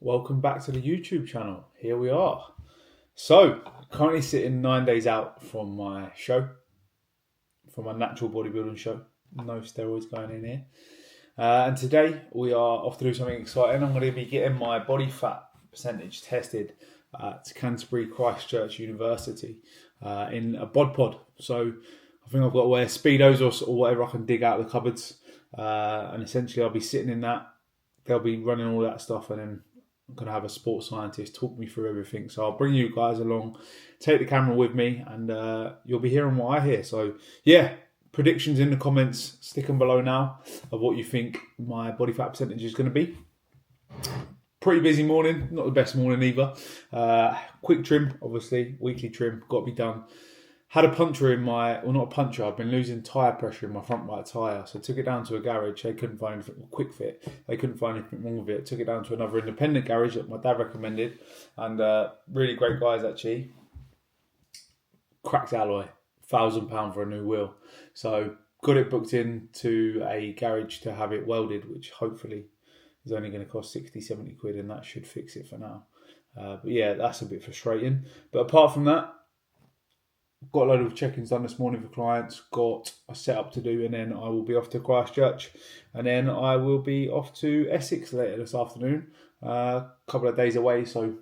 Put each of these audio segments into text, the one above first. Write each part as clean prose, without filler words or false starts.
Welcome back to the YouTube channel. Here we are. So, currently sitting 9 days out from my show, from my natural bodybuilding show. No steroids going in here. And today we are off to do something exciting. I'm going to be getting my body fat percentage tested at Canterbury Christchurch University in a BodPod. So, I think I've got to wear Speedos or whatever I can dig out of the cupboards. And essentially I'll be sitting in that. They'll be running all that stuff, and then I'm going to have a sports scientist talk me through everything. So I'll bring you guys along, take the camera with me, and you'll be hearing what I hear. So yeah, predictions in the comments, stick them below now of what you think my body fat percentage is going to be. Pretty busy morning, not the best morning either. Quick trim, obviously, weekly trim, got to be done. Had a puncture in my, well, not a puncture, I've been losing tyre pressure in my front right tyre. So I took it down to a garage. They couldn't find anything, quick fit. They couldn't find anything wrong with it. Took it down to another independent garage that my dad recommended. And really great guys, actually. Cracked alloy, £1,000 for a new wheel. So got it booked in to a garage to have it welded, which hopefully is only going to cost 60, 70 quid. And that should fix it for now. But yeah, that's a bit frustrating. But apart from that, got a load of check-ins done this morning for clients, got a setup to do, and then I will be off to Christchurch, and then I will be off to Essex later this afternoon. A couple of days away, so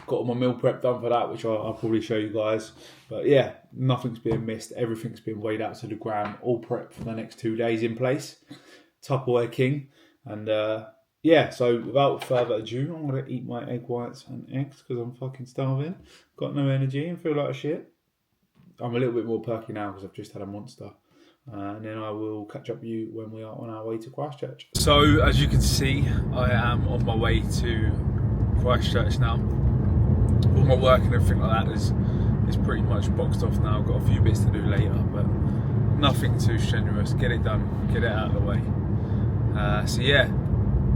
got all my meal prep done for that, which I'll probably show you guys. But yeah, nothing's being missed. Everything's been weighed out to the gram, all prep for the next 2 days in place. Tupperware king. And yeah, so without further ado, I'm going to eat my egg whites and eggs because I'm fucking starving. Got no energy and feel like shit. I'm a little bit more perky now because I've just had a monster. And then I will catch up with you when we are on our way to Christchurch. So, as you can see, I am on my way to Christchurch now. All my work and everything like that is pretty much boxed off now. I've got a few bits to do later, but nothing too strenuous. Get it done, get it out of the way. So yeah,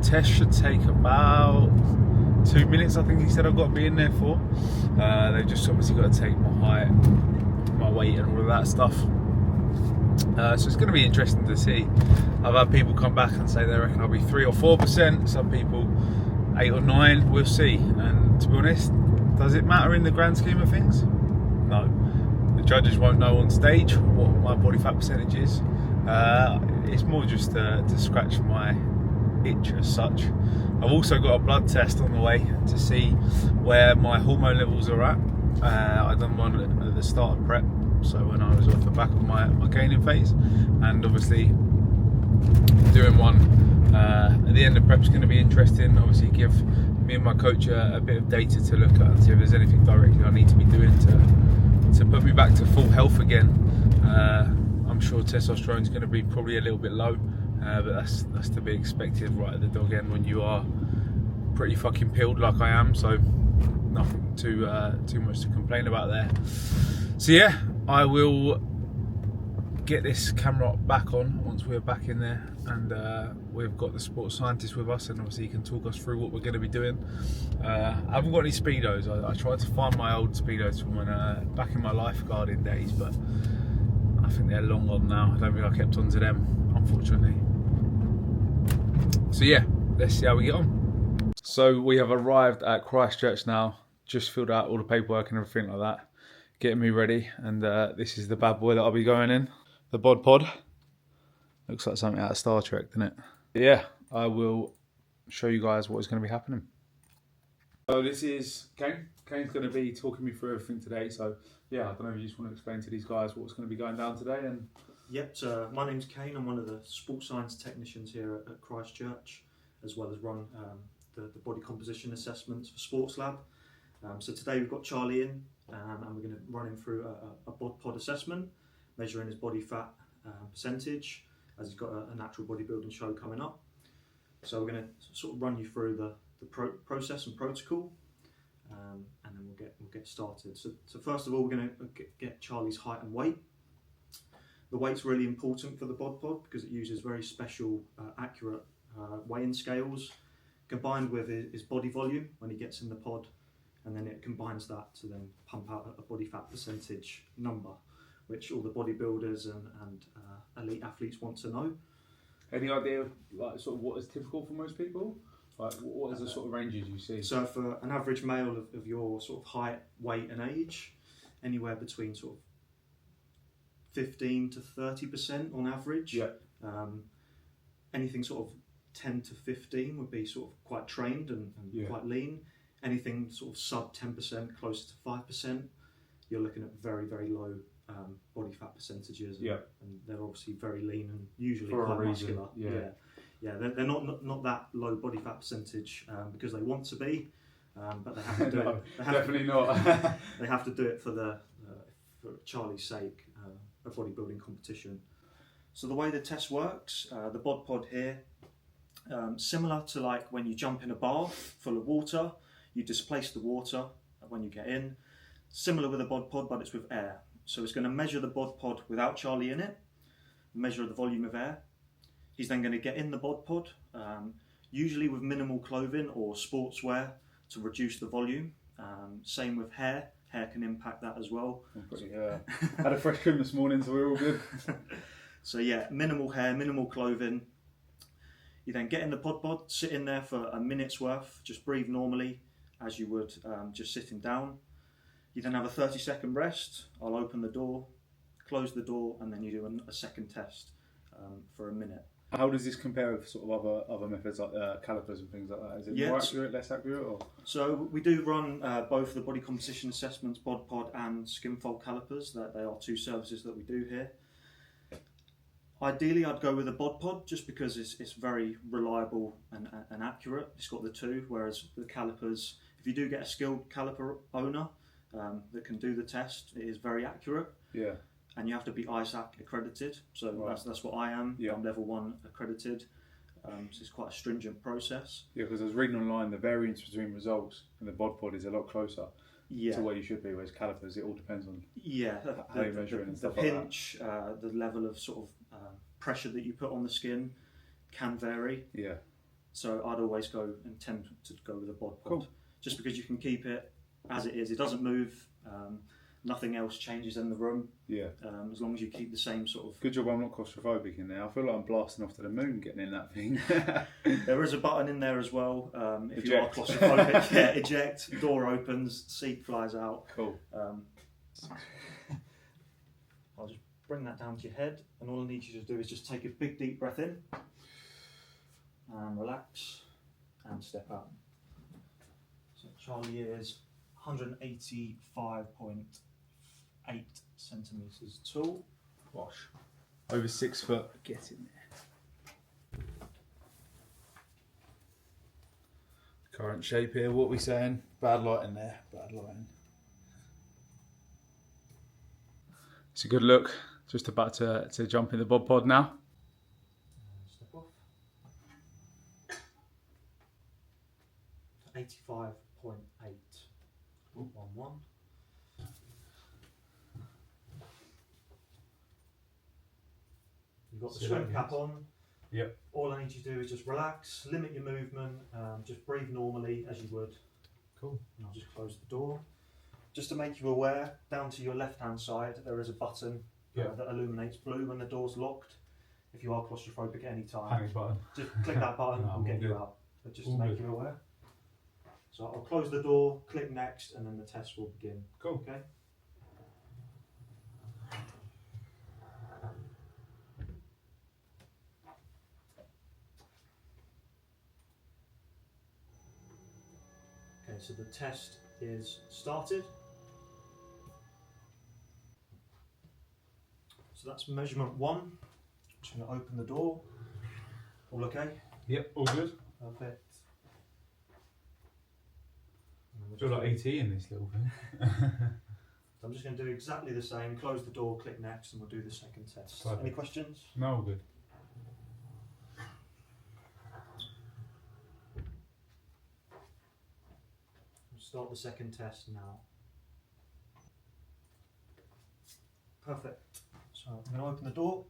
test should take about 2 minutes, I think he said I've got to be in there for. They've just obviously got to take my height, my weight and all of that stuff. So it's going to be interesting to see. I've had people come back and say they reckon I'll be 3 or 4%, some people 8 or 9, we'll see. And to be honest, does it matter in the grand scheme of things? No. The judges won't know on stage what my body fat percentage is. It's more just to scratch my itch as such. I've also got a blood test on the way to see where my hormone levels are at. I done one at the start of prep, so when I was off the back of my gaining phase, and obviously doing one at the end of prep is going to be interesting. Obviously give me and my coach a bit of data to look at and see if there's anything directly I need to be doing to put me back to full health again. I'm sure testosterone is going to be probably a little bit low, but that's to be expected right at the dog end when you are pretty fucking peeled like I am. So nothing too much to complain about there. So yeah, I will get this camera back on once we're back in there, and we've got the sports scientist with us, and obviously he can talk us through what we're going to be doing. I haven't got any Speedos. I tried to find my old Speedos from when back in my lifeguarding days, but I think they're long gone now. I don't think I kept on to them, unfortunately. So yeah, let's see how we get on. So we have arrived at Christchurch now, just filled out all the paperwork and everything like that, getting me ready, and this is the bad boy that I'll be going in, the BodPod. Looks like something out of Star Trek, doesn't it? But yeah, I will show you guys what is going to be happening. So this is Kane. Kane's going to be talking me through everything today, so yeah, I don't know if you just want to explain to these guys what's going to be going down today. And Yep, so my name's Kane. I'm one of the sports science technicians here at Christchurch, as well as run the body composition assessments for Sports Lab. So today we've got Charlie in, and we're going to run him through a BodPod assessment, measuring his body fat percentage, as he's got a natural bodybuilding show coming up. So we're going to sort of run you through the process and protocol, and then we'll get started. So first of all, we're going to get Charlie's height and weight. The weight's really important for the BodPod because it uses very special, accurate weighing scales, combined with his body volume when he gets in the pod, and then it combines that to then pump out a body fat percentage number, which all the bodybuilders and elite athletes want to know. any idea, like, sort of what is typical for most people? Like, what is the sort of ranges you see? So for an average male of your sort of height, weight and age, anywhere between sort of 15 to 30% on average. Yeah. Anything sort of 10 to 15 would be sort of quite trained and quite lean. Anything sort of sub 10%, closer to 5%, you're looking at very, very low body fat percentages. And they're obviously very lean and usually For quite a reason. muscular. They're not that low body fat percentage because they want to be, but they have to do it. Definitely not. They have to do it for Charlie's sake, a bodybuilding competition. So the way the test works, the BodPod here, similar to like when you jump in a bath full of water, you displace the water when you get in. Similar with a BodPod, but it's with air. So it's going to measure the BodPod without Charlie in it, measure the volume of air. He's then going to get in the BodPod, usually with minimal clothing or sportswear to reduce the volume. Same with hair. Hair can impact that as well. Had a fresh trim this morning, so we're all good. So yeah, minimal hair, minimal clothing. You then get in the BodPod, sit in there for a minute's worth, just breathe normally as you would just sitting down. You then have a 30-second rest. I'll open the door, close the door, and then you do a second test for a minute. How does this compare with sort of other methods like calipers and things like that? Is it more accurate, less accurate? Or? So we do run both the body composition assessments, BodPod and skinfold calipers. They are two services that we do here. Ideally, I'd go with a BodPod just because it's very reliable and accurate. It's got the two, whereas the calipers, if you do get a skilled caliper owner that can do the test, it is very accurate. Yeah. And you have to be ISAC accredited, so that's what I am. Yeah. I'm level 1 accredited, so it's quite a stringent process. Yeah, because I was reading online, the variance between results and the BodPod is a lot closer to where you should be, whereas calipers, it all depends on how you measure it and stuff like that. The pinch, the level of sort of pressure that you put on the skin can vary. Yeah. So I'd always tend to go with a BodPod, just because you can keep it as it is. It doesn't move. Nothing else changes in the room. Yeah. As long as you keep the same sort of. Good job I'm not claustrophobic in there. I feel like I'm blasting off to the moon getting in that thing. There is a button in there as well. If you are claustrophobic, eject. Door opens, seat flies out. Cool. I'll just bring that down to your head, and all I need you to do is just take a big deep breath in, and relax, and step out. So Charlie is 185.8 centimetres tall. Wash. Over 6 foot. Get in there. Current shape here, what are we saying? Bad lighting there, bad lighting. It's a good look. Just about to jump in the BodPod now. Step off. 85.8. 1. You've got the swim cap on. Yep. All I need you to do is just relax, limit your movement, just breathe normally as you would. Cool. And I'll just close the door. Just to make you aware, down to your left-hand side, there is a button that illuminates blue when the door's locked. If you are claustrophobic at any time, panic button. Just click that button and we'll get you out. But just to make you aware. So I'll close the door, click next, and then the test will begin. Cool. Okay. Okay, so the test is started. So that's measurement 1. I'm just going to open the door. All okay? Yep, all good. Perfect. I feel like AT in this little thing. So I'm just going to do exactly the same. Close the door, click next, and we'll do the second test. Perfect. Any questions? No, all good. We'll start the second test now. Perfect. So I'm going to open the door.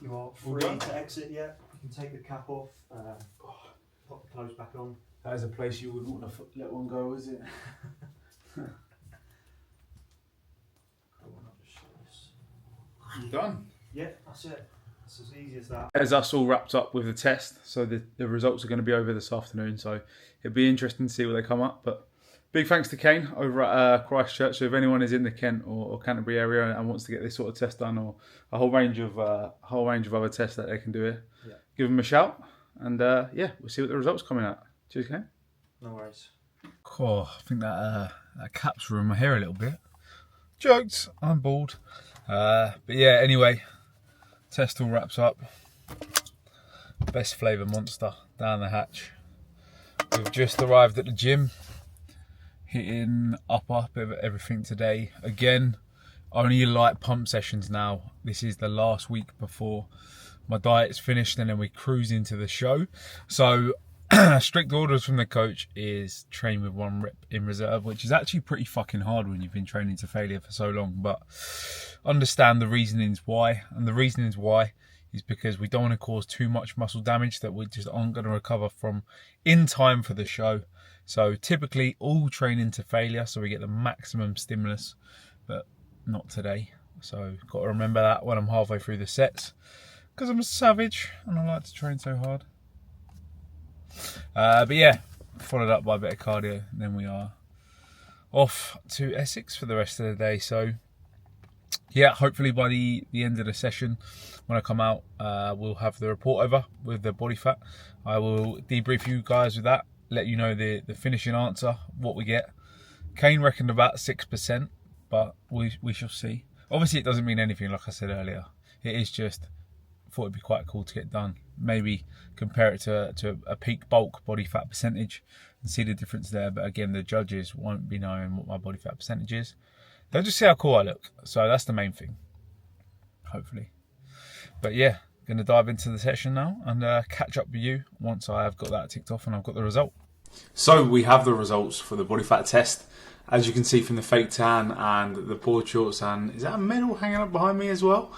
You are free to exit yet. You can take the cap off, pop the clothes back on. That is a place you wouldn't want to let one go, is it? Cool, I'll just show this. You done? Yeah, that's it. It's as easy as that. As us all wrapped up with the test, so the results are going to be over this afternoon. So it'll be interesting to see what they come up. But big thanks to Kane over at Christchurch. So if anyone is in the Kent or Canterbury area and wants to get this sort of test done, or a whole range of other tests that they can do here, give them a shout. And we'll see what the results coming out. Cheers, Kane. No worries. Cool. I think that cap's ruined my hair a little bit. Jokes. I'm bald. But yeah, anyway, test all wraps up. Best flavour monster down the hatch. We've just arrived at the gym, hitting upper bit of everything today. Again, only light pump sessions now. This is the last week before my diet's finished, and then we cruise into the show. So strict orders from the coach is train with 1 rep in reserve, which is actually pretty fucking hard when you've been training to failure for so long. But understand the reasonings why, and the reasonings why is because we don't want to cause too much muscle damage that we just aren't going to recover from in time for the show. So typically all training to failure, so we get the maximum stimulus, but not today. So got to remember that when I'm halfway through the sets, because I'm a savage and I like to train so hard. But yeah, followed up by a bit of cardio, and then we are off to Essex for the rest of the day. So yeah, hopefully by the end of the session, when I come out, we'll have the report over with the body fat. I will debrief you guys with that, let you know the finishing answer, what we get. Kane reckoned about 6%, but we shall see. Obviously it doesn't mean anything, like I said earlier. It is just, thought it'd be quite cool to get done. Maybe compare it to a peak bulk body fat percentage and see the difference there. But again, the judges won't be knowing what my body fat percentage is. They'll just see how cool I look. So that's the main thing, hopefully. But yeah, going to dive into the session now and catch up with you once I have got that ticked off and I've got the result. So we have the results for the body fat test. As you can see from the fake tan and the board shorts, and is that a medal hanging up behind me as well?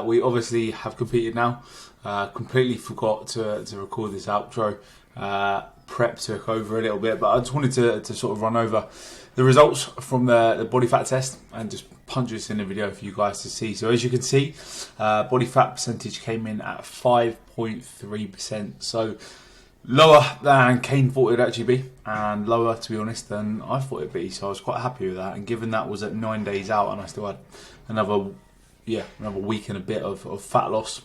We obviously have competed now. Completely forgot to record this outro. Prep took over a little bit, but I just wanted to sort of run over the results from the body fat test and just punch this in the video for you guys to see. So as you can see, body fat percentage came in at 5.3%. So lower than Kane thought it'd actually be, and lower, to be honest, than I thought it'd be. So I was quite happy with that. And given that was at 9 days out, and I still had another week and a bit of fat loss,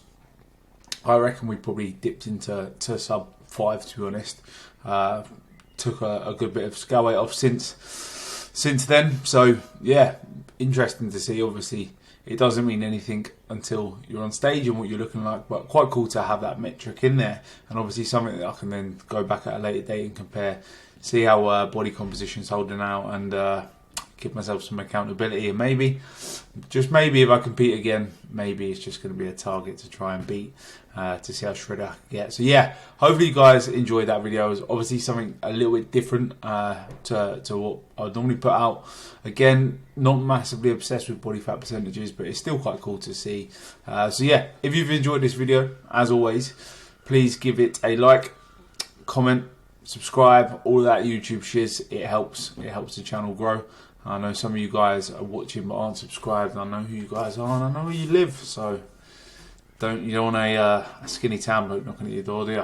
I reckon we probably dipped into sub 5, to be honest. Took a good bit of scale weight off since then. So yeah, interesting to see. Obviously it doesn't mean anything until you're on stage and what you're looking like, but quite cool to have that metric in there, and obviously something that I can then go back at a later date and compare, see how body composition's holding out, and give myself some accountability. And maybe, just maybe, if I compete again, maybe it's just going to be a target to try and beat, to see how shredded I can get. So yeah, hopefully you guys enjoyed that video. It was obviously something a little bit different to what I would normally put out. Again, not massively obsessed with body fat percentages, but it's still quite cool to see. So yeah, if you've enjoyed this video, as always, please give it a like, comment, subscribe, all of that YouTube shiz. It helps the channel grow. I know some of you guys are watching but aren't subscribed. I know who you guys are and I know where you live. So you don't want a skinny tan bloke knocking at your door, do you?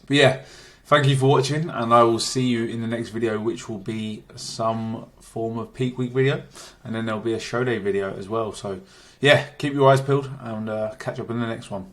But yeah, thank you for watching, and I will see you in the next video, which will be some form of peak week video, and then there'll be a show day video as well. So yeah, keep your eyes peeled and catch up in the next one.